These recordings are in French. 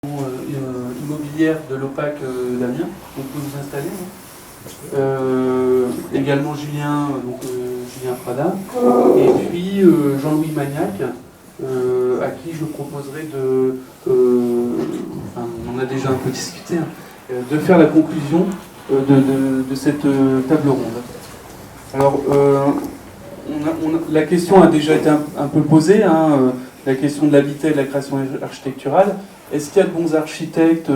Immobilière de l'OPAC d'Amiens, donc vous vous installez. Également Julien, Julien Prada, et puis Jean-Louis Magnac, à qui je proposerai enfin, on en a déjà un peu discuté, de faire la conclusion de cette table ronde. Alors, la question a déjà été un peu posée, la question de l'habitat et de la création architecturale. Est-ce qu'il y a de bons architectes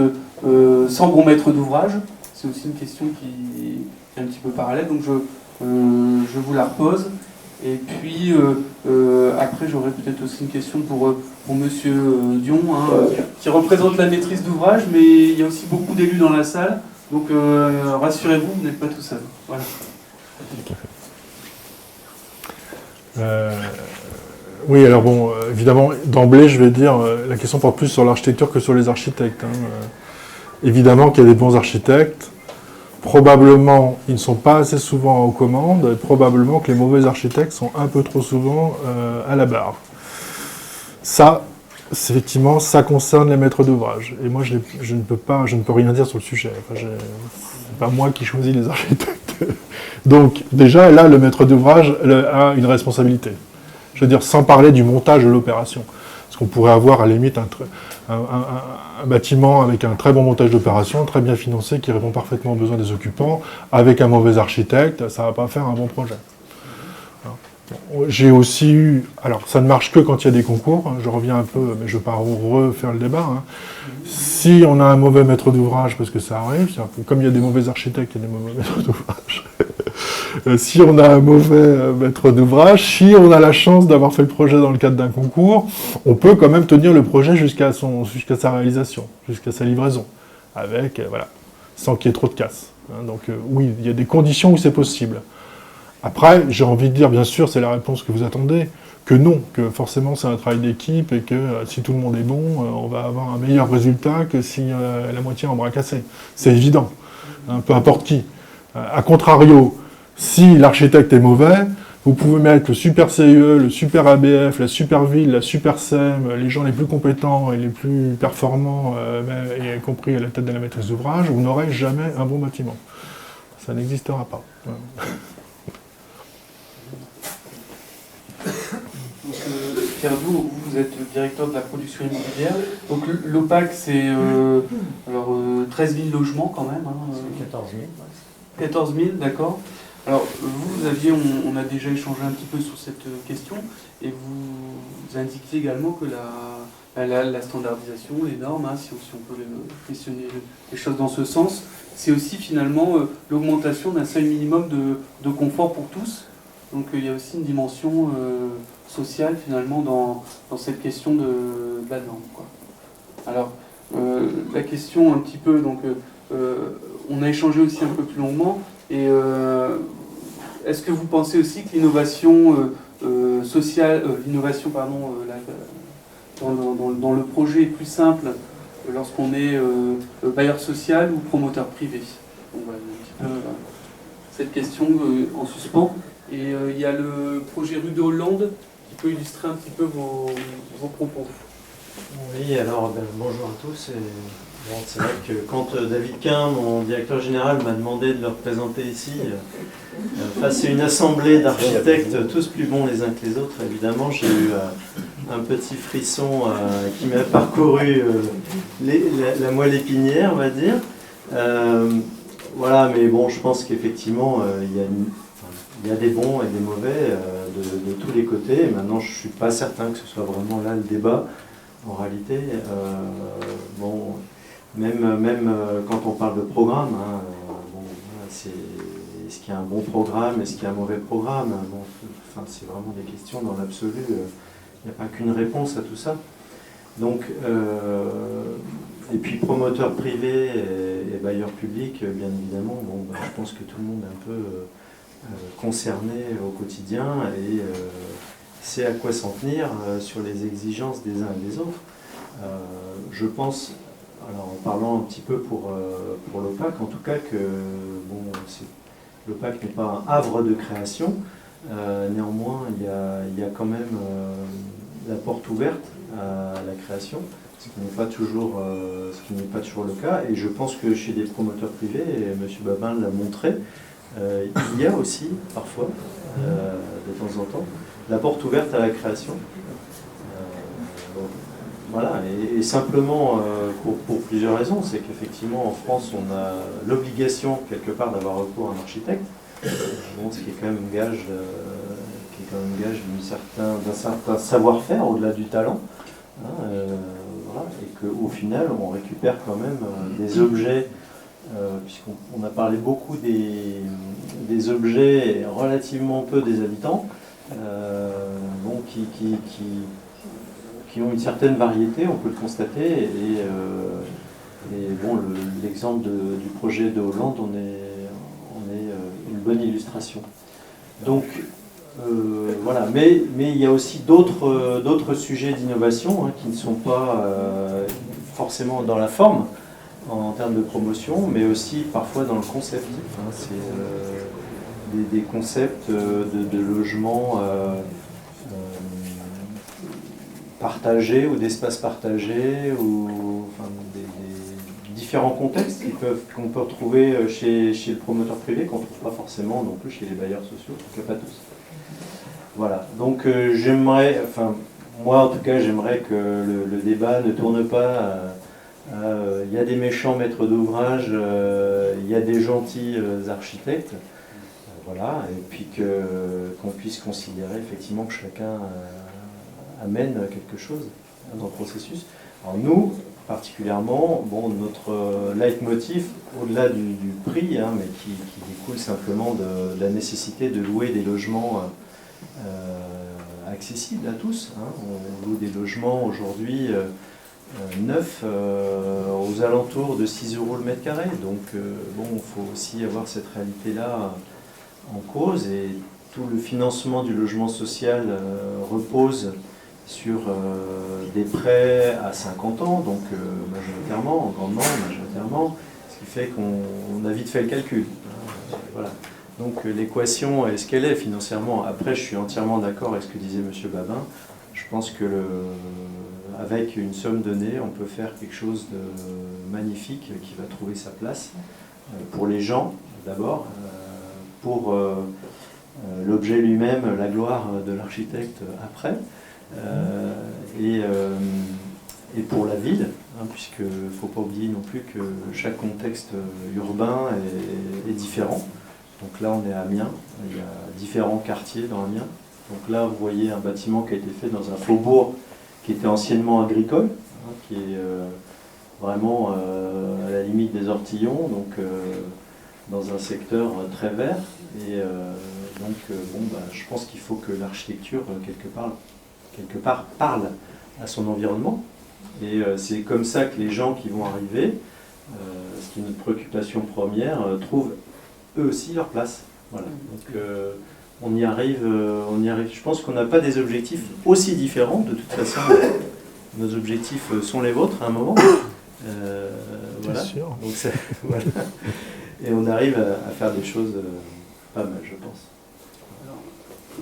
sans bon maître d'ouvrage? C'est aussi une question qui est un petit peu parallèle, donc je vous la repose. Et puis, après, j'aurai peut-être aussi une question pour Monsieur Dion, qui représente la maîtrise d'ouvrage, mais il y a aussi beaucoup d'élus dans la salle, donc rassurez-vous, vous n'êtes pas tout seul. Voilà. Oui, alors bon, évidemment, d'emblée, je vais dire, la question porte plus sur l'architecture que sur les architectes. Évidemment qu'il y a des bons architectes, probablement ils ne sont pas assez souvent aux commandes, et probablement que les mauvais architectes sont un peu trop souvent à la barre. Ça, effectivement, ça concerne les maîtres d'ouvrage. Et moi, je ne peux rien dire sur le sujet. Enfin, c'est pas moi qui choisis les architectes. Donc, déjà, là, le maître d'ouvrage a une responsabilité. Je veux dire, sans parler du montage de l'opération. Parce qu'on pourrait avoir, à la limite, un bâtiment avec un très bon montage d'opération, très bien financé, qui répond parfaitement aux besoins des occupants, avec un mauvais architecte, ça ne va pas faire un bon projet. J'ai aussi eu... Alors, ça ne marche que quand il y a des concours, je reviens un peu, mais je ne vais pas refaire le débat. Si on a un mauvais maître d'ouvrage, parce que ça arrive, comme il y a des mauvais architectes, il y a des mauvais maîtres d'ouvrage. Si on a un mauvais maître d'ouvrage, si on a la chance d'avoir fait le projet dans le cadre d'un concours, on peut quand même tenir le projet jusqu'à sa réalisation, jusqu'à sa livraison, avec, voilà, sans qu'il y ait trop de casse. Donc oui, il y a des conditions où c'est possible. Après, j'ai envie de dire, bien sûr, c'est la réponse que vous attendez, que non, que forcément c'est un travail d'équipe et que si tout le monde est bon, on va avoir un meilleur résultat que si la moitié en bras cassé. C'est évident, peu importe qui. A contrario, si l'architecte est mauvais, vous pouvez mettre le super CIE, le super ABF, la super ville, la super SEM, les gens les plus compétents et les plus performants, y compris à la tête de la maîtrise d'ouvrage, vous n'aurez jamais un bon bâtiment. Ça n'existera pas. Donc, Pierre Doux, vous êtes directeur de la production immobilière. Donc l'OPAC, c'est 13 000 logements quand même. 14 000. 14 000, d'accord. Alors vous aviez, on a déjà échangé un petit peu sur cette question, et vous indiquiez également que la standardisation, les normes, si on peut questionner les choses dans ce sens, c'est aussi finalement l'augmentation d'un seuil minimum de confort pour tous. Donc il y a aussi une dimension sociale finalement dans cette question de la norme, quoi. Alors la question un petit peu, donc on a échangé aussi un peu plus longuement, et est-ce que vous pensez aussi que l'innovation sociale, dans le projet est plus simple lorsqu'on est bailleur social ou promoteur privé? Donc voilà, un petit peu cette question en suspens. Et il y a le projet Rue de Hollande qui peut illustrer un petit peu vos propos. Oui, alors bonjour à tous. Bon, c'est vrai que quand David Quin, mon directeur général, m'a demandé de le représenter ici, face à une assemblée d'architectes tous plus bons les uns que les autres, évidemment, j'ai eu un petit frisson qui m'a parcouru la moelle épinière, on va dire. Voilà, mais bon, je pense qu'effectivement, il y a des bons et des mauvais de tous les côtés. Et maintenant, je ne suis pas certain que ce soit vraiment là le débat. En réalité, bon, même quand on parle de programme, est-ce qu'il y a un bon programme, est-ce qu'il y a un mauvais programme, c'est vraiment des questions dans l'absolu. Il n'y a pas qu'une réponse à tout ça. Donc, et puis promoteur privé et bailleur public, bien évidemment, je pense que tout le monde est un peu concerné au quotidien et sait à quoi s'en tenir sur les exigences des uns et des autres. Je pense, alors en parlant un petit peu pour l'OPAC, en tout cas que l'OPAC n'est pas un havre de création, néanmoins il y a quand même la porte ouverte à la création, ce qui n'est pas toujours le cas. Et je pense que chez des promoteurs privés, et M. Babin l'a montré, il y a aussi parfois, de temps en temps, la porte ouverte à la création. Voilà, et simplement pour plusieurs raisons, c'est qu'effectivement en France on a l'obligation quelque part d'avoir recours à un architecte, bon, ce qui est quand même gage, d'un certain savoir-faire au-delà du talent, hein, voilà, et qu'au final on récupère quand même des objets, puisqu'on a parlé beaucoup des objets et relativement peu des habitants, bon, qui ont une certaine variété, on peut le constater, et bon, l'exemple du projet de Hollande en est une bonne illustration. Donc voilà, mais il y a aussi d'autres sujets d'innovation, hein, qui ne sont pas forcément dans la forme en termes de promotion, mais aussi parfois dans le concept. Hein, c'est des concepts de logements partagés ou d'espaces partagés, ou enfin, des différents contextes qu'on peut retrouver chez le promoteur privé, qu'on ne trouve pas forcément non plus chez les bailleurs sociaux, en tout cas pas tous. Voilà, donc j'aimerais, enfin moi en tout cas j'aimerais que le débat ne tourne pas il y a des méchants maîtres d'ouvrage, il y a des gentils architectes, voilà, et puis qu'on puisse considérer effectivement que chacun amène quelque chose dans le processus. Alors nous, particulièrement, bon, notre leitmotiv, au-delà du prix, hein, mais qui découle simplement de la nécessité de louer des logements accessibles à tous. Hein. On loue des logements aujourd'hui neufs aux alentours de 6 € le mètre carré. Donc bon, il faut aussi avoir cette réalité-là en cause, et tout le financement du logement social repose sur des prêts à 50 ans, donc majoritairement, grandement, majoritairement, ce qui fait qu'on a vite fait le calcul. Voilà. Donc l'équation est ce qu'elle est financièrement. Après, je suis entièrement d'accord avec ce que disait M. Babin. Je pense que avec une somme donnée, on peut faire quelque chose de magnifique qui va trouver sa place pour les gens d'abord, pour l'objet lui-même, la gloire de l'architecte après. Et pour la ville, hein, puisqu'il ne faut pas oublier non plus que chaque contexte urbain est différent. Donc là on est à Amiens, il y a différents quartiers dans Amiens. Donc là vous voyez un bâtiment qui a été fait dans un faubourg qui était anciennement agricole, hein, qui est vraiment à la limite des ortillons, donc dans un secteur très vert. Et donc bon, bah, je pense qu'il faut que l'architecture quelque part parle à son environnement, et c'est comme ça que les gens qui vont arriver, ce qui est notre préoccupation première, trouvent eux aussi leur place. Voilà. Donc on y arrive. Je pense qu'on n'a pas des objectifs aussi différents. De toute façon, nos objectifs sont les vôtres à un moment. Voilà. Sûr. Donc voilà. Et on arrive à faire des choses pas mal, je pense. Alors,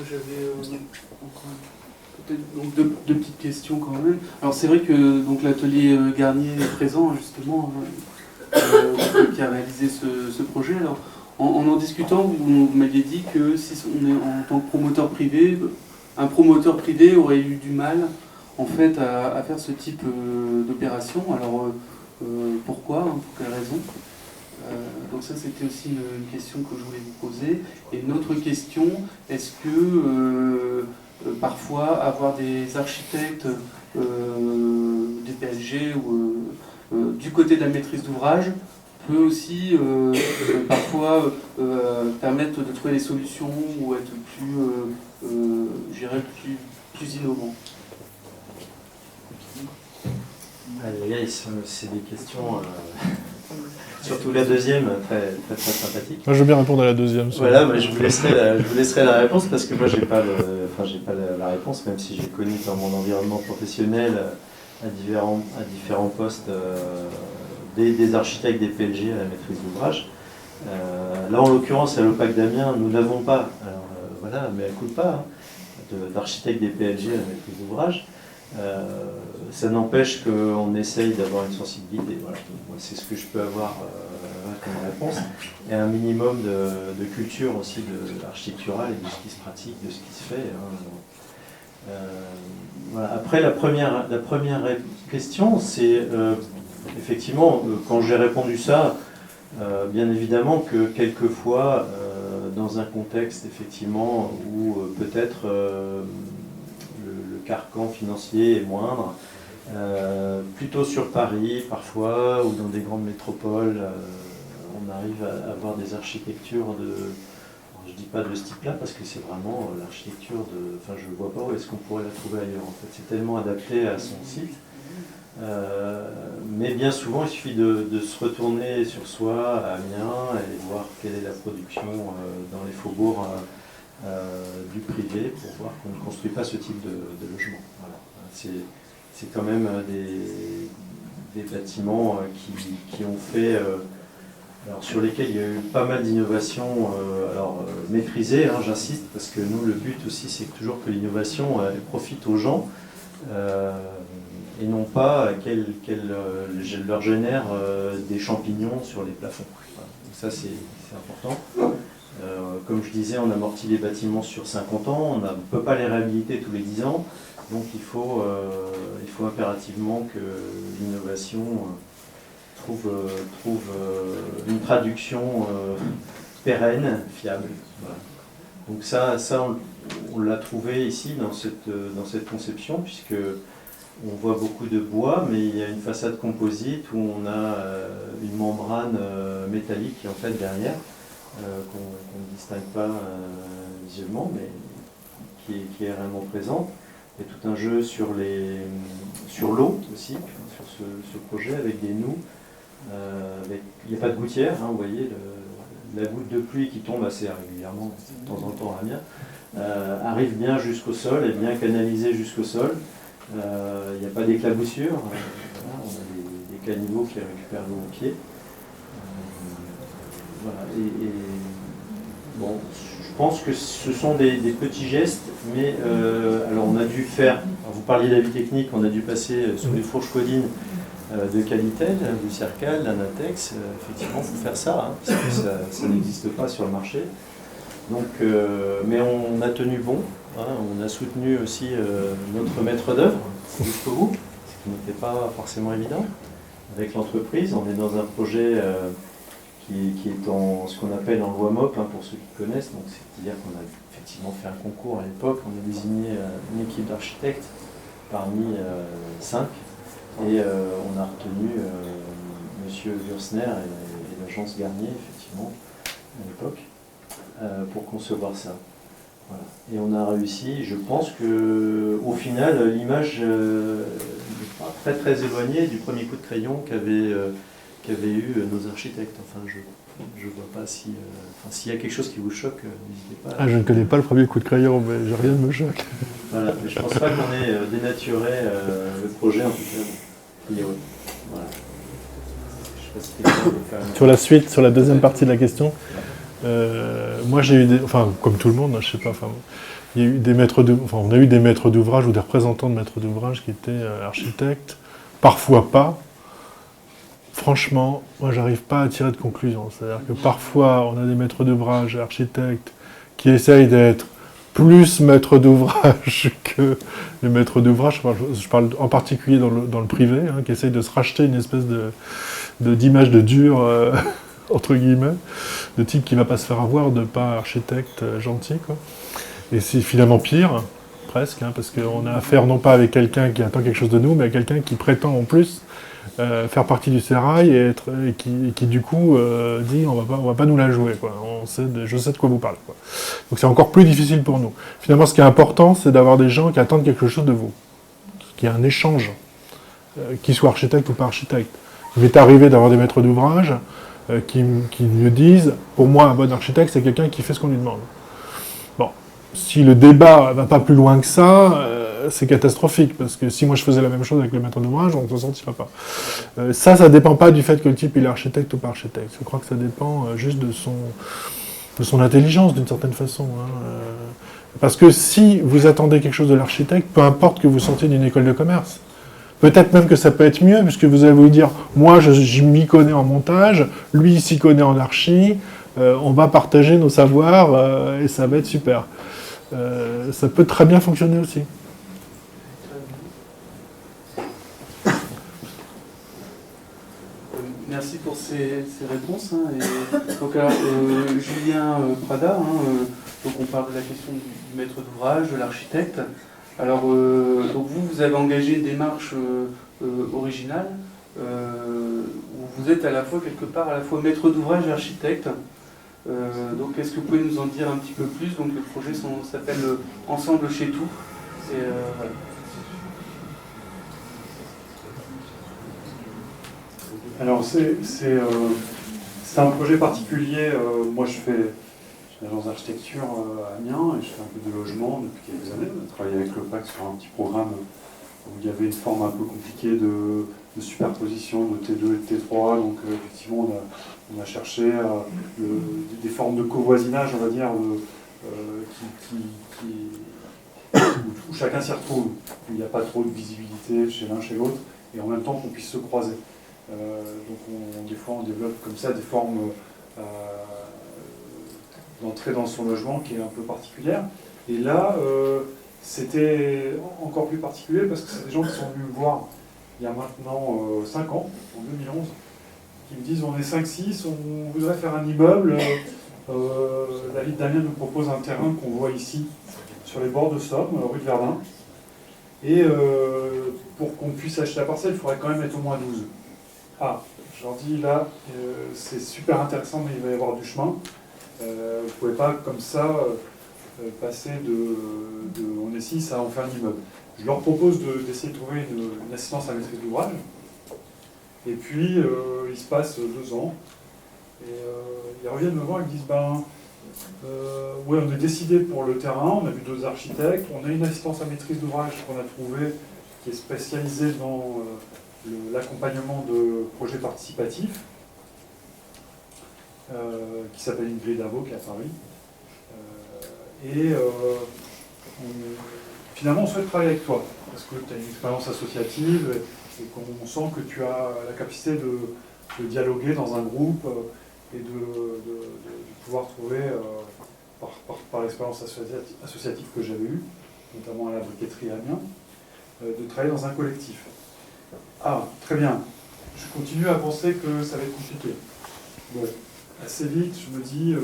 j'avais encore peut-être donc deux petites questions quand même. Alors c'est vrai que donc l'atelier Garnier est présent justement, qui a réalisé ce projet. Alors en discutant, vous m'aviez dit que si on est en tant que promoteur privé, un promoteur privé aurait eu du mal en fait à faire ce type d'opération. Alors pourquoi, hein, pour quelle raison? Donc ça c'était aussi une question que je voulais vous poser. Et une autre question, est-ce que parfois avoir des architectes des PLG ou du côté de la maîtrise d'ouvrage peut aussi parfois permettre de trouver des solutions ou être je dirais plus innovant? C'est des questions, surtout la deuxième, très sympathique. Moi, je veux bien répondre à la deuxième. Voilà, je vous laisserai la réponse, parce que moi j'ai pas la réponse, même si j'ai connu dans mon environnement professionnel à différents postes des architectes des PLG à la maîtrise d'ouvrage. Là en l'occurrence à l'OPAC d'Amiens, nous n'avons pas, alors voilà, mais elle coûte pas, d'architecte des PLG à la maîtrise d'ouvrage. Ça n'empêche qu'on essaye d'avoir une sensibilité. Voilà. Moi, c'est ce que je peux avoir comme réponse. Et un minimum de culture aussi architecturale et de ce qui se pratique, de ce qui se fait. Hein. Voilà. Après, la première question, c'est effectivement, quand j'ai répondu ça, bien évidemment que quelquefois, dans un contexte effectivement où peut-être le carcan financier est moindre, plutôt sur Paris parfois, ou dans des grandes métropoles, on arrive à avoir des architectures de... Alors, je ne dis pas de ce type-là, parce que c'est vraiment l'architecture de... Enfin, je ne vois pas où est-ce qu'on pourrait la trouver ailleurs. En fait, c'est tellement adapté à son site. Mais bien souvent, il suffit de se retourner sur soi à Amiens et voir quelle est la production dans les faubourgs du privé pour voir qu'on ne construit pas ce type de logement. Voilà. C'est quand même des bâtiments qui ont fait, alors sur lesquels il y a eu pas mal d'innovations, maîtrisées, hein, j'insiste, parce que nous, le but aussi, c'est toujours que l'innovation profite aux gens. Et non pas qu'elle leur génère des champignons sur les plafonds. Voilà. Donc ça, c'est important. Comme je disais, on amortit les bâtiments sur 50 ans, on ne peut pas les réhabiliter tous les 10 ans, donc il faut impérativement que l'innovation trouve une traduction pérenne, fiable. Voilà. Donc ça on l'a trouvé ici dans cette conception, puisque on voit beaucoup de bois, mais il y a une façade composite où on a une membrane métallique qui est en fait derrière, qu'on ne distingue pas visuellement, mais qui est réellement présente. Il y a tout un jeu sur l'eau aussi, sur ce projet, avec des nous. Il n'y a pas de gouttière, hein, vous voyez, la goutte de pluie qui tombe assez régulièrement, de temps en temps à Amiens, arrive bien jusqu'au sol, est bien canalisée jusqu'au sol. Il n'y a pas d'éclaboussure, voilà, on a des caniveaux qui récupèrent l'eau au pied. Voilà, bon, je pense que ce sont des petits gestes, mais alors on a dû faire, vous parliez d'avis technique, on a dû passer sous les fourches codines de Qualitel, du Cercal, l'Anatex, effectivement il faut faire ça, hein, parce que ça n'existe pas sur le marché. Donc, mais on a tenu bon, hein, on a soutenu aussi notre maître d'œuvre jusqu'au bout, ce qui n'était pas forcément évident. Avec l'entreprise, on est dans un projet qui est en ce qu'on appelle en loi MOP, hein, pour ceux qui connaissent, donc c'est-à-dire qu'on a effectivement fait un concours à l'époque, on a désigné une équipe d'architectes parmi 5, et on a retenu M. Würsner et l'agence Garnier, effectivement, à l'époque, pour concevoir ça. Voilà. Et on a réussi, je pense qu'au final, l'image n'est pas très très éloignée du premier coup de crayon qu'avaient eu nos architectes. Enfin, je ne vois pas si... s'il y a quelque chose qui vous choque, n'hésitez pas. Ah, je ne connais pas le premier coup de crayon, mais rien ne me choque. Voilà, mais je ne pense pas qu'on ait dénaturé le projet, en tout cas. Voilà. Je sais pas si sur la suite, sur la deuxième partie de la question, moi j'ai eu comme tout le monde, je sais pas, il y a eu on a eu des maîtres d'ouvrage ou des représentants de maîtres d'ouvrage qui étaient architectes, parfois pas. Franchement, moi j'arrive pas à tirer de conclusion. C'est-à-dire que parfois on a des maîtres d'ouvrage, architectes, qui essayent d'être plus maîtres d'ouvrage que les maîtres d'ouvrage. Je parle en particulier dans le privé, hein, qui essayent de se racheter une espèce d'image de dur, entre guillemets, de type qui ne va pas se faire avoir, de pas architecte gentil, quoi. Et c'est finalement pire, presque, hein, parce qu'on a affaire non pas avec quelqu'un qui attend quelque chose de nous, mais à quelqu'un qui prétend en plus faire partie du sérail et qui du coup dit on va pas nous la jouer, quoi. Je sais de quoi vous parlez, quoi. Donc c'est encore plus difficile pour nous. Finalement, ce qui est important, c'est d'avoir des gens qui attendent quelque chose de vous, qu'il y ait un échange, qu'ils soient architectes ou pas architectes. Il m'est arrivé d'avoir des maîtres d'ouvrage qui me disent, pour moi, un bon architecte, c'est quelqu'un qui fait ce qu'on lui demande. Bon, si le débat ne va pas plus loin que ça, c'est catastrophique, parce que si moi je faisais la même chose avec le maître d'ouvrage, on ne s'en sortira pas. Ça ne dépend pas du fait que le type il est architecte ou pas architecte. Je crois que ça dépend juste de son intelligence, d'une certaine façon. Hein. Parce que si vous attendez quelque chose de l'architecte, peu importe que vous sortiez d'une école de commerce, Peut-être même que ça peut être mieux, puisque vous allez vous dire, moi je m'y connais en montage, lui il s'y connaît en archi, on va partager nos savoirs et ça va être super. Ça peut très bien fonctionner aussi. Merci pour ces réponses. Hein, et donc, alors, Julien Prada, donc on parle de la question du maître d'ouvrage, de l'architecte. Alors, donc vous avez engagé une démarche originale où vous êtes à la fois, quelque part, à la fois maître d'ouvrage et architecte. Donc, est-ce que vous pouvez nous en dire un petit peu plus? Donc, le projet s'appelle Ensemble chez tout. Voilà. Alors c'est un projet particulier. Moi je fais une agence d'architecture à Amiens et je fais un peu de logement depuis quelques années. On a travaillé avec le PAC sur un petit programme où il y avait une forme un peu compliquée de superposition de T2 et de T3. Donc effectivement on a cherché des formes de covoisinage, on va dire, où chacun s'y retrouve, où il n'y a pas trop de visibilité chez l'un chez l'autre et en même temps qu'on puisse se croiser. Donc des fois on développe comme ça des formes d'entrée dans son logement qui est un peu particulière. Et là, c'était encore plus particulier parce que c'est des gens qui sont venus me voir il y a maintenant 5 ans, en 2011, qui me disent on est 5-6, on voudrait faire un immeuble. David Damien nous propose un terrain qu'on voit ici, sur les bords de Somme, rue de Verdun. Et pour qu'on puisse acheter la parcelle, il faudrait quand même être au moins 12. Ah, je leur dis là, c'est super intéressant, mais il va y avoir du chemin. Vous ne pouvez pas comme ça passer on est 6 à en faire un immeuble. Je leur propose d'essayer de trouver une assistance à maîtrise d'ouvrage. Et puis, il se passe 2 ans. Et ils reviennent me voir et me disent ouais, on est décidé pour le terrain, on a vu 2 architectes, on a une assistance à maîtrise d'ouvrage qu'on a trouvée qui est spécialisée dans l'accompagnement de projets participatifs, qui s'appelle Ingrid Davo, qui est à Paris. Finalement, on souhaite travailler avec toi, parce que tu as une expérience associative et qu'on sent que tu as la capacité de dialoguer dans un groupe et de pouvoir trouver, par l'expérience associative que j'avais eue, notamment à la briqueterie Amiens, de travailler dans un collectif. Ah, très bien. Je continue à penser que ça va être compliqué. Bon, assez vite, je me dis,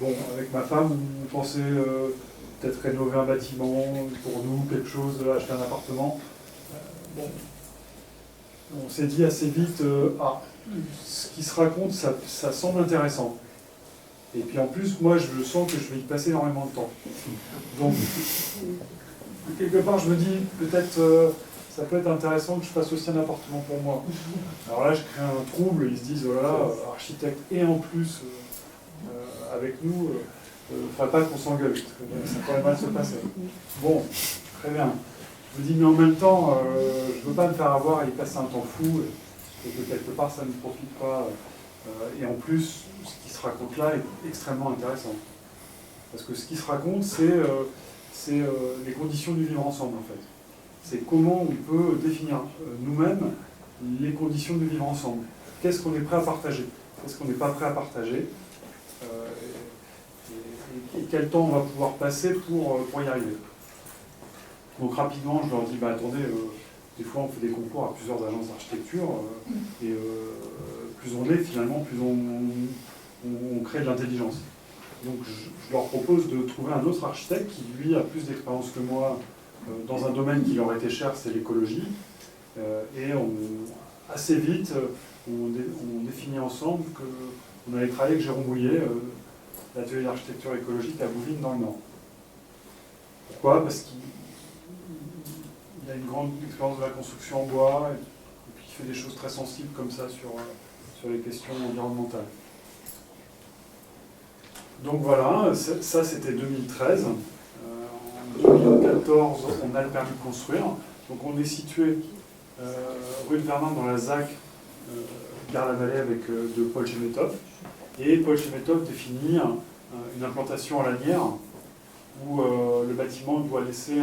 bon, avec ma femme, on pensait peut-être rénover un bâtiment pour nous, quelque chose, acheter un appartement. Bon, on s'est dit assez vite, ce qui se raconte, ça semble intéressant. Et puis en plus, moi, je sens que je vais y passer énormément de temps. Donc, quelque part, je me dis, peut-être, ça peut être intéressant que je fasse aussi un appartement pour moi. Alors là, je crée un trouble, ils se disent, voilà, architecte et en plus, avec nous, il ne faudrait pas qu'on s'engueule, parce que ça pourrait mal se passer. Bon, très bien. Je me dis, mais en même temps, je ne veux pas me faire avoir et y passer un temps fou, et que quelque part, ça ne me profite pas. Et en plus, ce qui se raconte là est extrêmement intéressant. Parce que ce qui se raconte, c'est les conditions du vivre ensemble, en fait. C'est comment on peut définir nous-mêmes les conditions du vivre ensemble. Qu'est-ce qu'on est prêt à partager? Qu'est-ce qu'on n'est pas prêt à partager? Et quel temps on va pouvoir passer pour y arriver. Donc rapidement, je leur dis, attendez, des fois on fait des concours à plusieurs agences d'architecture, et plus on est, finalement, plus on crée de l'intelligence. Donc je leur propose de trouver un autre architecte qui, lui, a plus d'expérience que moi dans un domaine qui leur était cher, c'est l'écologie. Et assez vite, on définit ensemble qu'on allait travailler avec Jérôme Bouillet, l'atelier d'architecture écologique à Bouvines dans le Nord. Pourquoi? Parce qu'il a une grande expérience de la construction en bois, et puis il fait des choses très sensibles comme ça sur les questions environnementales. Donc voilà, ça c'était 2013. En 2014, on a le permis de construire. Donc on est situé rue de Verdun dans la ZAC, Gare-la-Vallée avec de Paul Chemetov. Et Paul Chemetov définit une implantation à lanière où le bâtiment doit laisser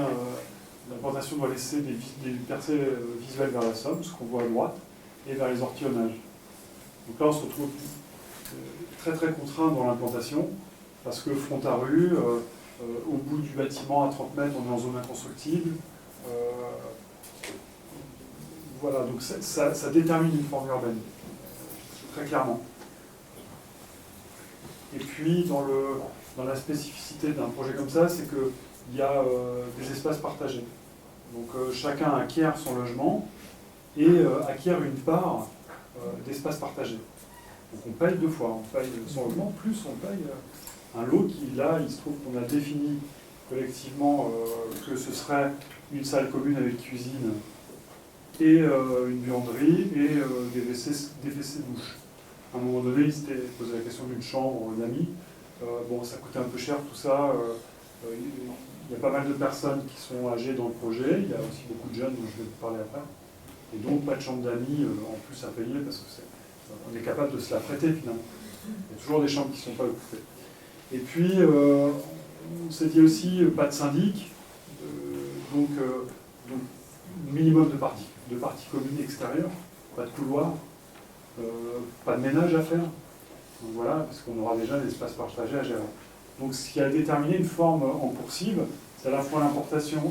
l'implantation doit laisser des percées visuelles vers la Somme, ce qu'on voit à droite, et vers les ortillonnages. Donc là, on se retrouve très très contraint dans l'implantation, parce que front à rue, au bout du bâtiment, à 30 mètres, on est en zone inconstructible. Voilà, donc ça détermine une forme urbaine, très clairement. Et puis, dans la spécificité d'un projet comme ça, c'est qu'il y a des espaces partagés. Donc chacun acquiert son logement et acquiert une part d'espace partagé. Donc on paye deux fois, on paye son logement, plus on paye un lot qui, là, il se trouve qu'on a défini collectivement que ce serait une salle commune avec cuisine et une buanderie et des WC douches. À un moment donné, il s'était posé la question d'une chambre d'amis. Bon, ça coûtait un peu cher tout ça. Il y a pas mal de personnes qui sont âgées dans le projet. Il y a aussi beaucoup de jeunes dont je vais vous parler après. Et donc, pas de chambre d'amis en plus à payer parce qu'on est capable de se la prêter finalement. Il y a toujours des chambres qui ne sont pas occupées. Et puis, on s'est dit aussi pas de syndic, donc minimum de parties communes extérieures, pas de couloir, pas de ménage à faire. Donc voilà, parce qu'on aura déjà des espaces partagés à gérer. Donc ce qui a déterminé une forme en coursive, c'est à la fois l'implantation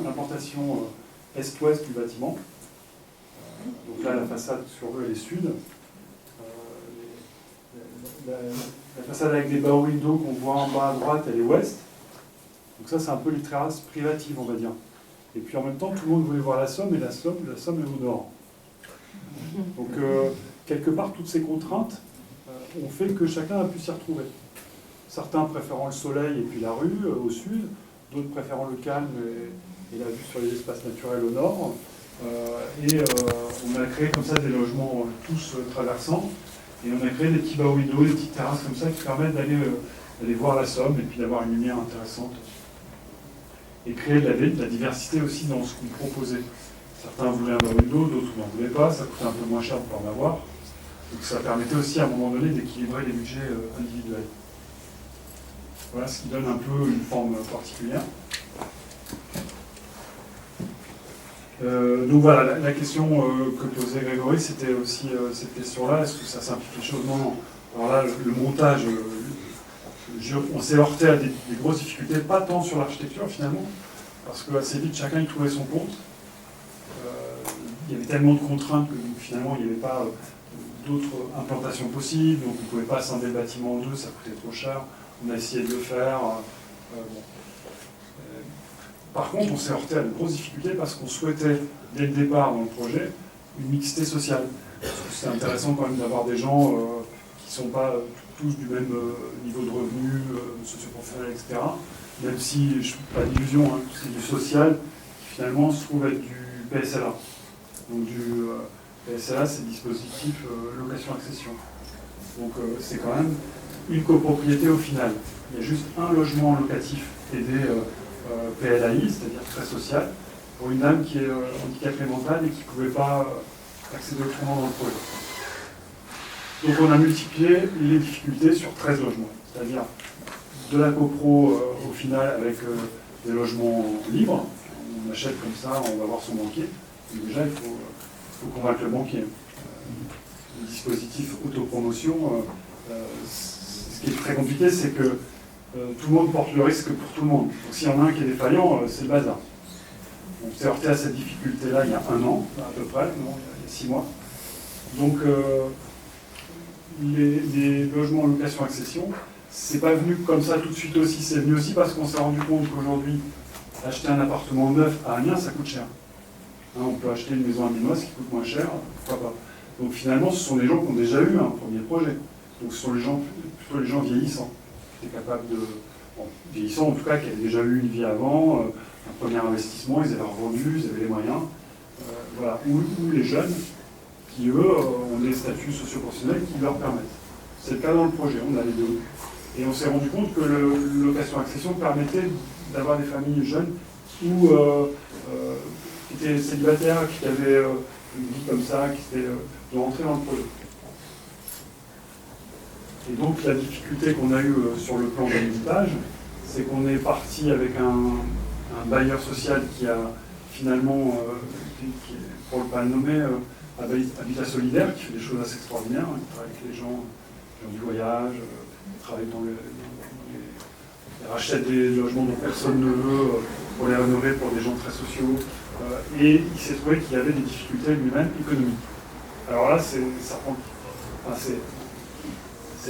est-ouest du bâtiment. Donc là, la façade sur eux, elle est sud. La façade avec des bow windows qu'on voit en bas à droite, elle est ouest. Donc ça, c'est un peu les terrasses privatives, on va dire. Et puis en même temps, tout le monde voulait voir la Somme, et la Somme est au nord. Donc quelque part, toutes ces contraintes ont fait que chacun a pu s'y retrouver. Certains préférant le soleil et puis la rue au sud, d'autres préférant le calme et la vue sur les espaces naturels au nord. On a créé comme ça des logements tous traversants. Et on a créé des petits bow windows, des petites terrasses comme ça qui permettent d'aller voir la Somme et puis d'avoir une lumière intéressante. Et créer de la diversité aussi dans ce qu'on proposait. Certains voulaient un bow window, d'autres n'en voulaient pas, ça coûtait un peu moins cher de pas en avoir. Donc ça permettait aussi à un moment donné d'équilibrer les budgets individuels. Voilà ce qui donne un peu une forme particulière. Donc voilà, la question que posait Grégory, c'était aussi cette question-là, est-ce que ça simplifie les choses? Non. Alors là, le montage, on s'est heurté à des grosses difficultés, pas tant sur l'architecture finalement, parce que assez vite, chacun y trouvait son compte. Il y avait tellement de contraintes que finalement, il n'y avait pas d'autres implantations possibles, donc on ne pouvait pas scinder le bâtiment en deux, ça coûtait trop cher. On a essayé de le faire. Par contre, on s'est heurté à de grosses difficultés parce qu'on souhaitait, dès le départ dans le projet, une mixité sociale. C'est intéressant quand même d'avoir des gens qui ne sont pas tous du même niveau de revenus, socio-professionnel, etc. Même si, pas d'illusion, hein, c'est du social qui finalement se trouve être du PSLA. Donc du PSLA, c'est le dispositif location-accession. Donc c'est quand même une copropriété au final. Il y a juste un logement locatif aidé PLAI, c'est-à-dire très social, pour une dame qui est handicapée mentale et qui ne pouvait pas accéder autrement dans le projet. Donc on a multiplié les difficultés sur 13 logements, c'est-à-dire de la copro au final avec des logements libres. On achète comme ça, on va voir son banquier. Et déjà, il faut convaincre le banquier. Le dispositif autopromotion, ce qui est très compliqué, c'est que tout le monde porte le risque pour tout le monde. Donc s'il y en a un qui est défaillant, c'est le bazar. On s'est heurté à cette difficulté-là il y a 1 an, à peu près, non, il y a 6 mois. Donc les logements en location-accession, c'est pas venu comme ça tout de suite aussi, c'est venu aussi parce qu'on s'est rendu compte qu'aujourd'hui, acheter un appartement neuf à Amiens, ça coûte cher. Hein, on peut acheter une maison à Minois qui coûte moins cher, pourquoi pas. Donc finalement, ce sont des gens qui ont déjà eu un premier projet. Donc ce sont plutôt les gens vieillissants. Capables de, vieillissants en tout cas, qui avaient déjà eu une vie avant, un premier investissement, ils avaient revendu, ils avaient les moyens, voilà. Ou les jeunes qui, eux, ont des statuts socio-professionnels qui leur permettent. C'est le cas dans le projet, on a les deux. Et on s'est rendu compte que le location-accession permettait d'avoir des familles jeunes ou qui étaient célibataires, qui avaient une vie comme ça, qui étaient de rentrer dans le projet. Et donc la difficulté qu'on a eue sur le plan de montage, c'est qu'on est parti avec un bailleur social qui a finalement, pour ne pas le nommer, Habitat Solidaire, qui fait des choses assez extraordinaires, qui travaille avec les gens qui ont du voyage, travaille ils rachètent des logements dont personne ne veut pour les rénover pour des gens très sociaux. Et il s'est trouvé qu'il y avait des difficultés lui-même économiques. Alors là, c'est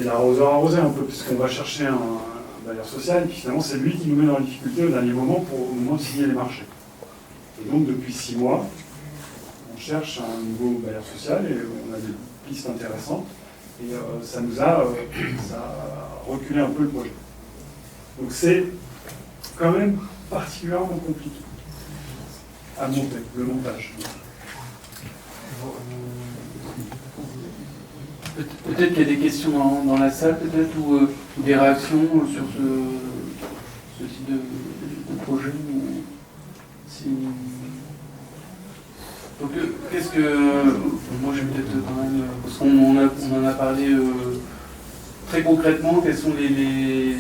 l'arroseur arrosé un peu, puisqu'on va chercher un bailleur social, et puis finalement c'est lui qui nous met dans la difficulté au dernier moment au moment de signer les marchés. Et donc depuis 6 mois, on cherche un nouveau bailleur social et on a des pistes intéressantes. Et ça a reculé un peu le projet. Donc c'est quand même particulièrement compliqué à monter, le montage. Peut-être qu'il y a des questions dans la salle, peut-être, ou des réactions sur ce type de projet. Donc, qu'est-ce que... Moi, je vais peut-être quand même... Parce qu'on en a parlé très concrètement, quels sont les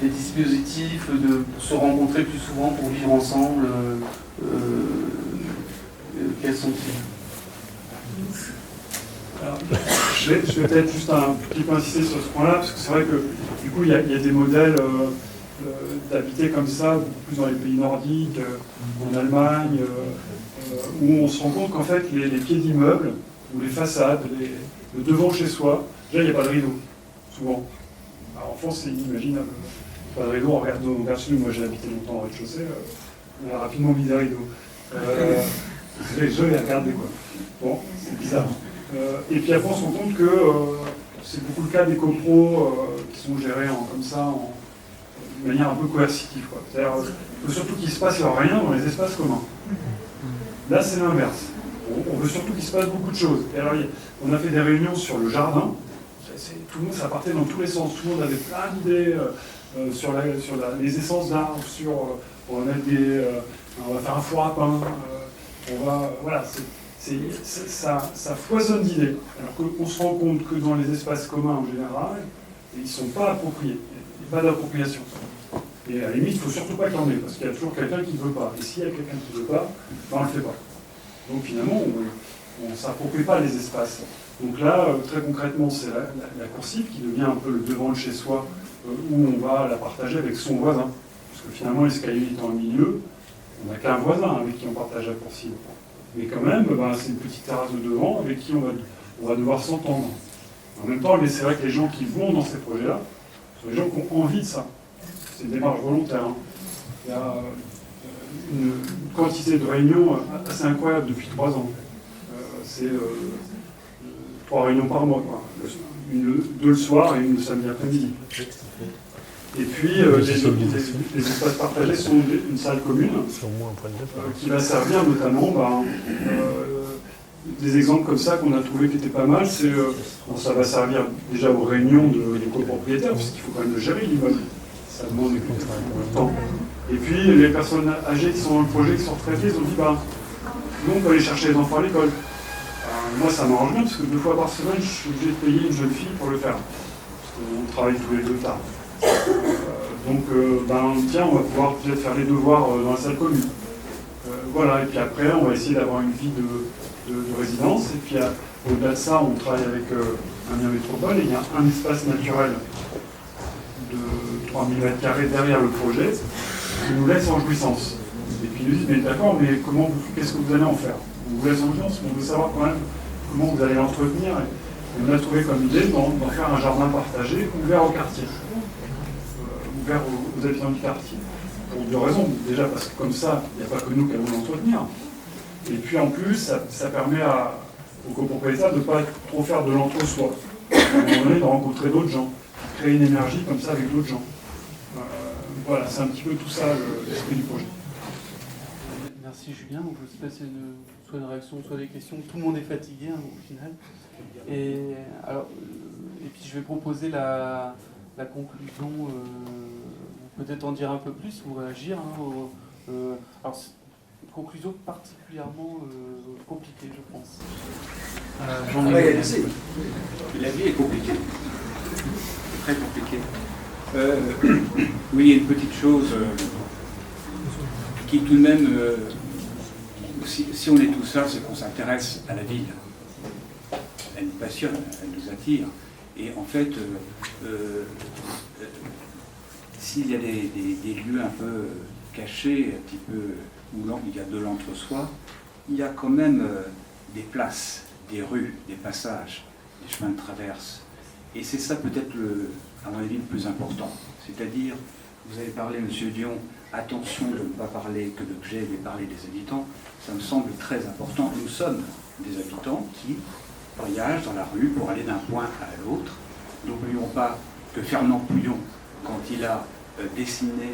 dispositifs pour se rencontrer plus souvent, pour vivre ensemble, quels sont-ils? Alors, je vais peut-être juste un petit peu insister sur ce point-là, parce que c'est vrai que du coup, il y a des modèles d'habiter comme ça, beaucoup plus dans les pays nordiques, en Allemagne, où on se rend compte qu'en fait, les pieds d'immeubles, ou les façades, le devant chez soi, déjà, il n'y a pas de rideau, souvent. Alors, en France, c'est inimaginable. Pas de rideau, on regarde chez nous. Moi, j'ai habité longtemps au rez-de-chaussée, on a rapidement mis des rideaux. Je les regardais, quoi. Bon, c'est bizarre. Et puis après, on se rend compte que c'est beaucoup le cas des copros qui sont gérés comme ça, de manière un peu coercitive. C'est-à-dire, il faut surtout qu'il ne se passe rien dans les espaces communs. Là, c'est l'inverse. On veut surtout qu'il se passe beaucoup de choses. Et alors, on a fait des réunions sur le jardin. Tout le monde, ça partait dans tous les sens. Tout le monde avait plein d'idées sur les essences d'arbres, on va faire un four à pain. Voilà, ça foisonne d'idées. Alors qu'on se rend compte que dans les espaces communs en général, ils ne sont pas appropriés. Il n'y a pas d'appropriation. Et à la limite, il ne faut surtout pas qu'il y en ait, parce qu'il y a toujours quelqu'un qui ne veut pas. Et s'il y a quelqu'un qui ne veut pas, on ne le fait pas. Donc finalement, on ne s'approprie pas les espaces. Donc là, très concrètement, c'est la coursive qui devient un peu le devant de chez soi, où on va la partager avec son voisin. Parce que finalement, l'escalier étant au milieu, on n'a qu'un voisin avec qui on partage la coursive. Mais quand même, c'est une petite terrasse de devant avec qui on va devoir s'entendre. En même temps, c'est vrai que les gens qui vont dans ces projets-là sont des gens qui ont envie de ça. C'est une démarche volontaire. Hein. Il y a une quantité de réunions assez incroyable depuis 3 ans. C'est 3 réunions par mois, quoi. 2 le soir et une le samedi après-midi. Et puis, les espaces partagés sont une salle commune qui va servir notamment des exemples comme ça qu'on a trouvé qui étaient pas mal. Ça va servir déjà aux réunions des copropriétaires, parce qu'il faut quand même le gérer, l'immeuble. Ça demande du temps. Et puis, les personnes âgées qui sont dans le projet, qui sont retraitées, ils ont dit nous, on peut aller chercher les enfants à l'école. Moi, ça m'arrange bien, parce que 2 fois par semaine, je suis obligé de payer une jeune fille pour le faire. Parce qu'on travaille tous les 2 tard. Donc, tiens, on va pouvoir peut-être faire les devoirs dans la salle commune. Voilà, et puis après, on va essayer d'avoir une vie de résidence. Et puis, au-delà de ça, on travaille avec Amiens Métropole, et il y a un espace naturel de 3000 m² derrière le projet qui nous laisse en jouissance. Et puis, ils nous disent, mais d'accord, mais qu'est-ce que vous allez en faire? On vous laisse en jouissance, mais on veut savoir quand même comment vous allez l'entretenir. Et on a trouvé comme idée d'en faire un jardin partagé ouvert au quartier. Ouvert aux habitants du quartier. Pour 2 raisons. Déjà parce que comme ça, il n'y a pas que nous qui allons l'entretenir. Et puis en plus, ça permet aux copropriétaires de ne pas trop faire de l'entre-soi. À un moment donné, de rencontrer d'autres gens, créer une énergie comme ça avec d'autres gens. Voilà, c'est un petit peu tout ça l'esprit du projet. Merci Julien. Je ne sais pas si soit une réaction, soit des questions. Tout le monde est fatigué au final. Et puis je vais proposer la conclusion, peut-être en dire un peu plus ou réagir. Alors, une conclusion particulièrement compliquée, je pense. La vie est compliquée. Très compliquée. Oui, il y a une petite chose qui tout de même si on est tout seul, c'est qu'on s'intéresse à la ville. Elle nous passionne, elle nous attire. Et en fait, s'il y a des lieux un peu cachés, un petit peu où il y a de l'entre-soi, il y a quand même des places, des rues, des passages, des chemins de traverse. Et c'est ça peut-être, à mon avis, le plus important. C'est-à-dire, vous avez parlé, Monsieur Dion, attention de ne pas parler que d'objets, mais parler des habitants. Ça me semble très important. Nous sommes des habitants qui voyagent dans la rue pour aller d'un point à l'autre. N'oublions pas que Fernand Pouillon, quand il a dessiné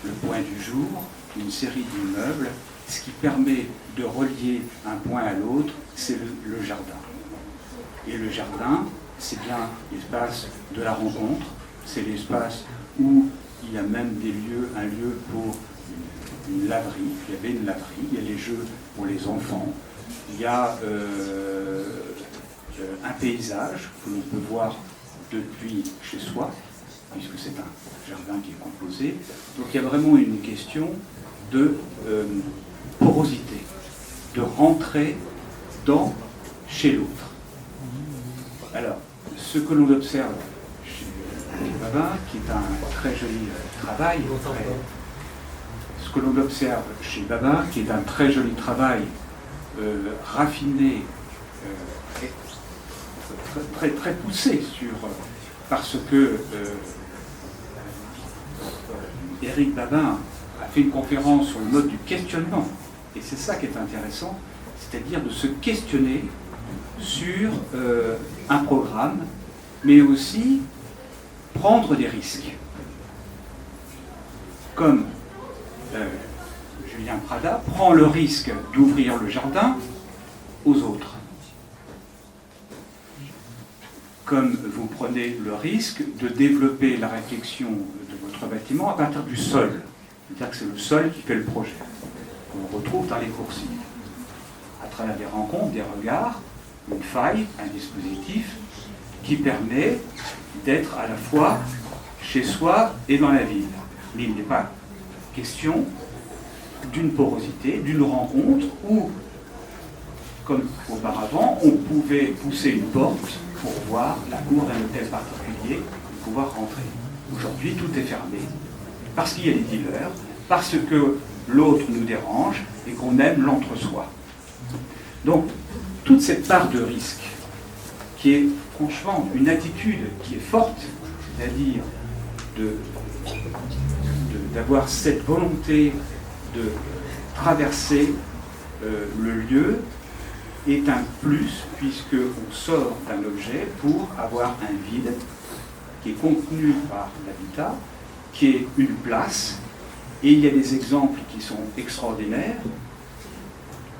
le point du jour, une série d'immeubles, ce qui permet de relier un point à l'autre, c'est le jardin. Et le jardin, c'est bien l'espace de la rencontre, c'est l'espace où il y a même un lieu pour une laverie, il y avait une laverie, il y a les jeux pour les enfants, il y a un paysage que l'on peut voir depuis chez soi, puisque c'est un jardin qui est composé. Donc il y a vraiment une question de porosité, de rentrer chez l'autre. Alors, ce que l'on observe chez Babin, qui est un très joli travail, ce que l'on observe chez Babin, qui est un très joli travail raffiné, très, très poussé parce que Éric Babin a fait une conférence sur le mode du questionnement, et c'est ça qui est intéressant, c'est-à-dire de se questionner sur un programme, mais aussi prendre des risques. Comme Julien Prada prend le risque d'ouvrir le jardin aux autres. Comme vous prenez le risque de développer la réflexion de votre bâtiment à partir du sol. C'est-à-dire que c'est le sol qui fait le projet. On retrouve dans les coursives. À travers des rencontres, des regards, une faille, un dispositif qui permet d'être à la fois chez soi et dans la ville. Mais il n'est pas question d'une porosité, d'une rencontre où, comme auparavant, on pouvait pousser une porte pour voir la cour d'un hôtel particulier et pouvoir rentrer. Aujourd'hui, tout est fermé parce qu'il y a des dealers, parce que l'autre nous dérange et qu'on aime l'entre-soi. Donc, toute cette part de risque, qui est franchement une attitude qui est forte, c'est-à-dire d'avoir cette volonté de traverser le lieu, est un plus, puisqu'on sort d'un objet pour avoir un vide qui est contenu par l'habitat, qui est une place, et il y a des exemples qui sont extraordinaires,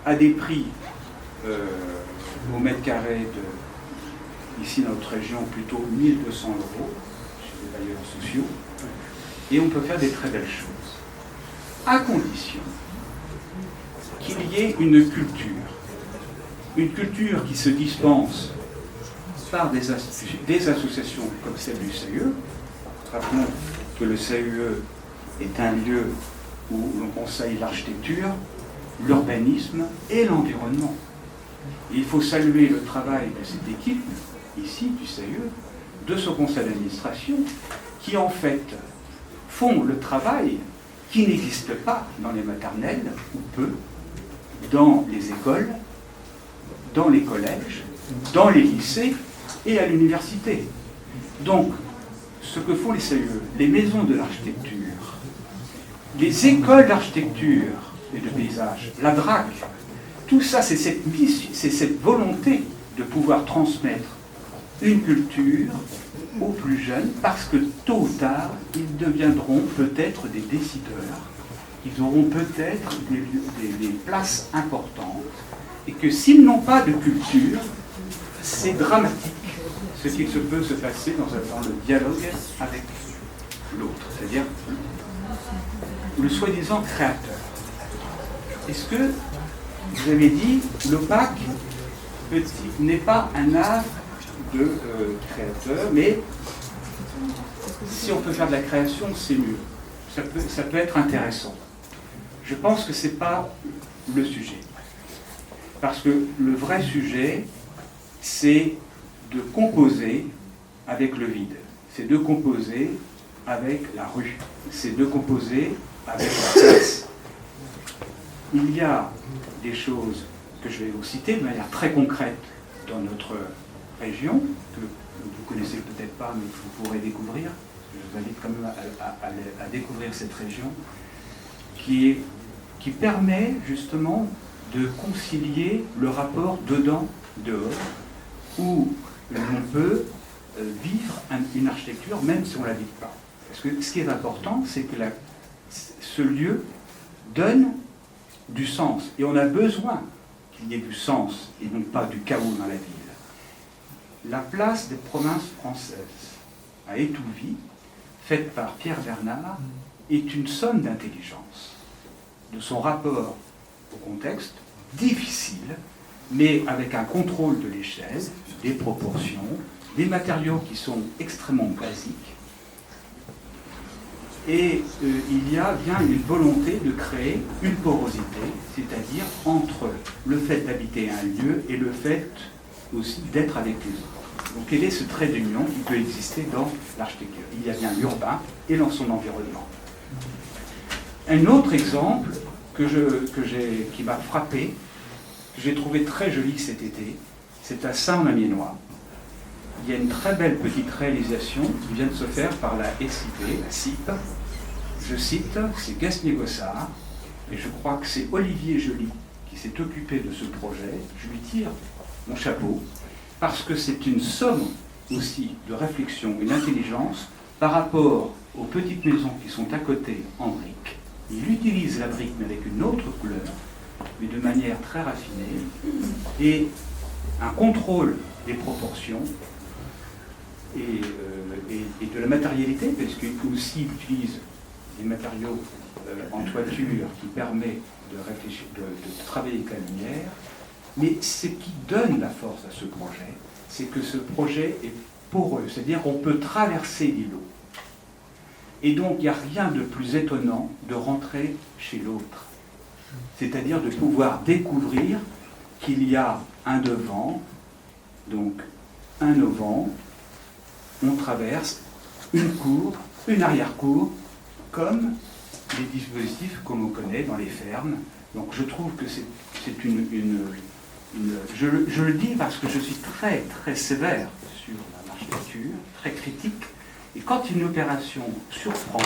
à des prix au mètre carré ici dans notre région, plutôt 1 200 € chez les bailleurs sociaux, et on peut faire des très belles choses, à condition qu'il y ait une culture qui se dispense par des associations comme celle du CIE. Rappelons que le CIE est un lieu où l'on conseille l'architecture, l'urbanisme et l'environnement. Il faut saluer le travail de cette équipe, ici, du CIE, de ce conseil d'administration, qui en fait font le travail qui n'existe pas dans les maternelles, ou peu, dans les écoles, dans les collèges, dans les lycées et à l'université. Donc, ce que font les CIE, les maisons de l'architecture, les écoles d'architecture et de paysage, la DRAC, tout ça, c'est cette volonté de pouvoir transmettre une culture aux plus jeunes, parce que tôt ou tard, ils deviendront peut-être des décideurs, ils auront peut-être des places importantes, et que s'ils n'ont pas de culture, c'est dramatique ce qui peut se passer dans le dialogue avec l'autre, c'est-à-dire le soi-disant créateur. Est-ce que, vous avez dit, l'opaque n'est pas un art de créateur, mais si on peut faire de la création, c'est mieux. Ça peut être intéressant. Je pense que ce n'est pas le sujet. Parce que le vrai sujet, c'est de composer avec le vide. C'est de composer avec la rue. C'est de composer avec la place. Il y a des choses que je vais vous citer de manière très concrète dans notre région, que vous connaissez peut-être pas, mais que vous pourrez découvrir. Je vous invite quand même à découvrir cette région, qui permet justement de concilier le rapport dedans-dehors, où l'on peut vivre une architecture même si on ne la vit pas. Parce que ce qui est important, c'est que ce lieu donne du sens. Et on a besoin qu'il y ait du sens et non pas du chaos dans la ville. La place des provinces françaises à Étouville, faite par Pierre Bernard, est une somme d'intelligence de son rapport au contexte, difficile, mais avec un contrôle de l'échelle, des proportions, des matériaux qui sont extrêmement basiques. Et il y a bien une volonté de créer une porosité, c'est-à-dire entre le fait d'habiter un lieu et le fait aussi d'être avec les autres. Donc quel est ce trait d'union qui peut exister dans l'architecture? Il y a bien l'urbain et dans son environnement. Un autre exemple qui m'a frappé, que j'ai trouvé très joli cet été, c'est à Saint-Mamiénois. Il y a une très belle petite réalisation qui vient de se faire par la SIP, la CIP. Je cite, c'est Gasnier-Gossard, et je crois que c'est Olivier Joly qui s'est occupé de ce projet. Je lui tire mon chapeau, parce que c'est une somme aussi de réflexion, une intelligence par rapport aux petites maisons qui sont à côté en briques. Il utilise la brique mais avec une autre couleur, mais de manière très raffinée, et un contrôle des proportions et de la matérialité, parce qu'il aussi utilise des matériaux en toiture qui permet de réfléchir, de travailler avec la lumière. Mais ce qui donne la force à ce projet, c'est que ce projet est poreux, c'est-à-dire qu'on peut traverser l'îlot. Et donc il n'y a rien de plus étonnant de rentrer chez l'autre. C'est-à-dire de pouvoir découvrir qu'il y a un devant, donc un auvent, on traverse une cour, une arrière-cour, comme les dispositifs qu'on connaît dans les fermes. Donc je trouve que c'est je le dis parce que je suis très très sévère sur l'architecture, très critique, et quand une opération surprend,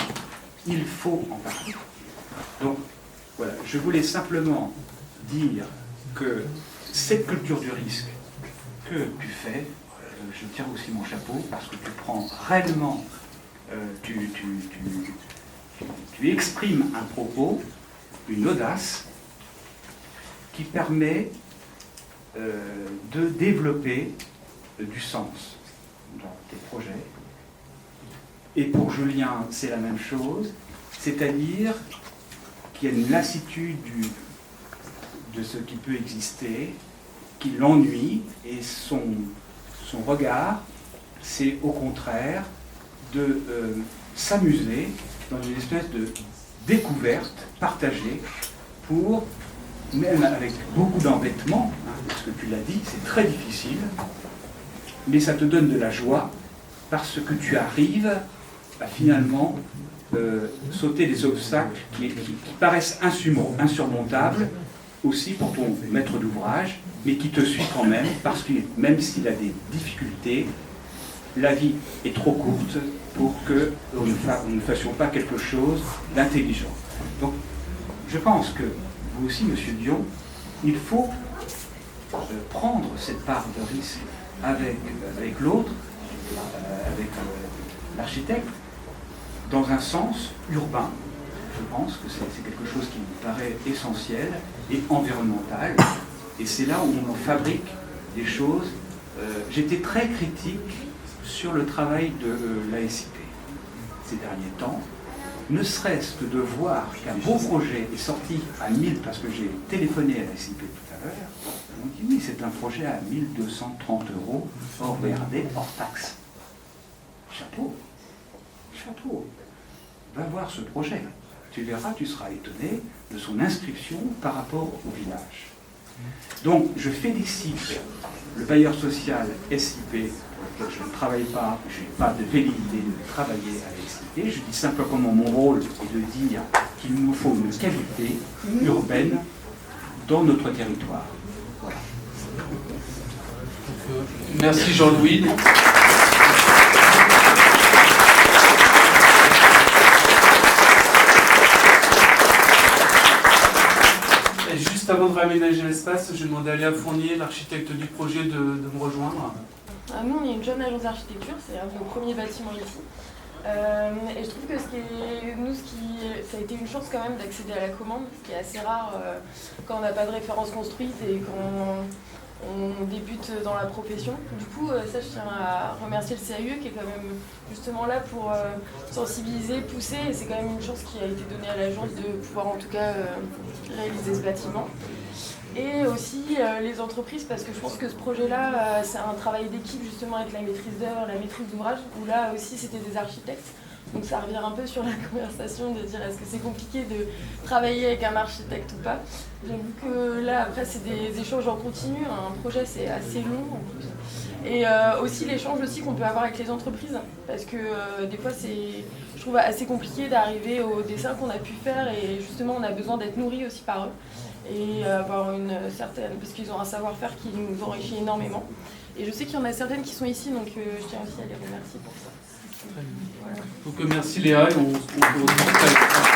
il faut en parler. Donc voilà, je voulais simplement dire que cette culture du risque que tu fais, je tire aussi mon chapeau parce que tu prends réellement, tu exprimes un propos, une audace qui permet de développer du sens dans tes projets. Et pour Julien, c'est la même chose, c'est-à-dire qu'il y a une lassitude de ce qui peut exister, qui l'ennuie, et son regard, c'est au contraire de s'amuser dans une espèce de découverte partagée pour, même avec beaucoup d'embêtement, parce que tu l'as dit, c'est très difficile, mais ça te donne de la joie parce que tu arrives à finalement sauter des obstacles qui paraissent insurmontables aussi pour ton maître d'ouvrage, mais qui te suit quand même, parce que même s'il a des difficultés, la vie est trop courte pour que nous ne fassions pas quelque chose d'intelligent. Donc, je pense que vous aussi, Monsieur Dion, il faut prendre cette part de risque avec l'autre, avec l'architecte, dans un sens urbain. Je pense que c'est quelque chose qui me paraît essentiel et environnemental. Et c'est là où on fabrique des choses. J'étais très critique sur le travail de la SIP ces derniers temps, ne serait-ce que de voir qu'un beau projet est sorti à 1000, parce que j'ai téléphoné à la SIP tout à l'heure, on dit oui, c'est un projet à 1230 €, hors VRD, hors taxe. Chapeau, chapeau, va voir ce projet. tu verras, tu seras étonné de son inscription par rapport au village. Donc, je félicite le bailleur social SIP, pour lequel je ne travaille pas, je n'ai pas de velléité de travailler à la SIP. Je dis simplement mon rôle est de dire qu'il nous faut une qualité urbaine dans notre territoire. Voilà. Merci Jean-Louis. Et juste avant de réaménager l'espace, j'ai demandé à Léa Fournier, l'architecte du projet, de me rejoindre. Nous, on est une jeune agence d'architecture, c'est un de nos premiers bâtiments ici. Et je trouve que ça a été une chance quand même d'accéder à la commande, ce qui est assez rare quand on n'a pas de référence construite et quand on débute dans la profession. Du coup, ça, je tiens à remercier le CAUE qui est quand même justement là pour sensibiliser, pousser, et c'est quand même une chance qui a été donnée à l'agence de pouvoir en tout cas réaliser ce bâtiment. Et aussi les entreprises, parce que je pense que ce projet-là, c'est un travail d'équipe justement avec la maîtrise d'œuvre, la maîtrise d'ouvrage, où là aussi c'était des architectes. Donc ça revient un peu sur la conversation de dire est-ce que c'est compliqué de travailler avec un architecte ou pas. J'avoue que là, après, c'est des échanges en continu. Un projet, c'est assez long en plus. Et aussi l'échange aussi qu'on peut avoir avec les entreprises. Parce que des fois, je trouve assez compliqué d'arriver au dessin qu'on a pu faire. Et justement, on a besoin d'être nourri aussi par eux. Et avoir une certaine... Parce qu'ils ont un savoir-faire qui nous enrichit énormément. Et je sais qu'il y en a certaines qui sont ici, donc je tiens aussi à les remercier pour ça. Voilà. Donc merci Léa, et on se retrouve tout à l'heure.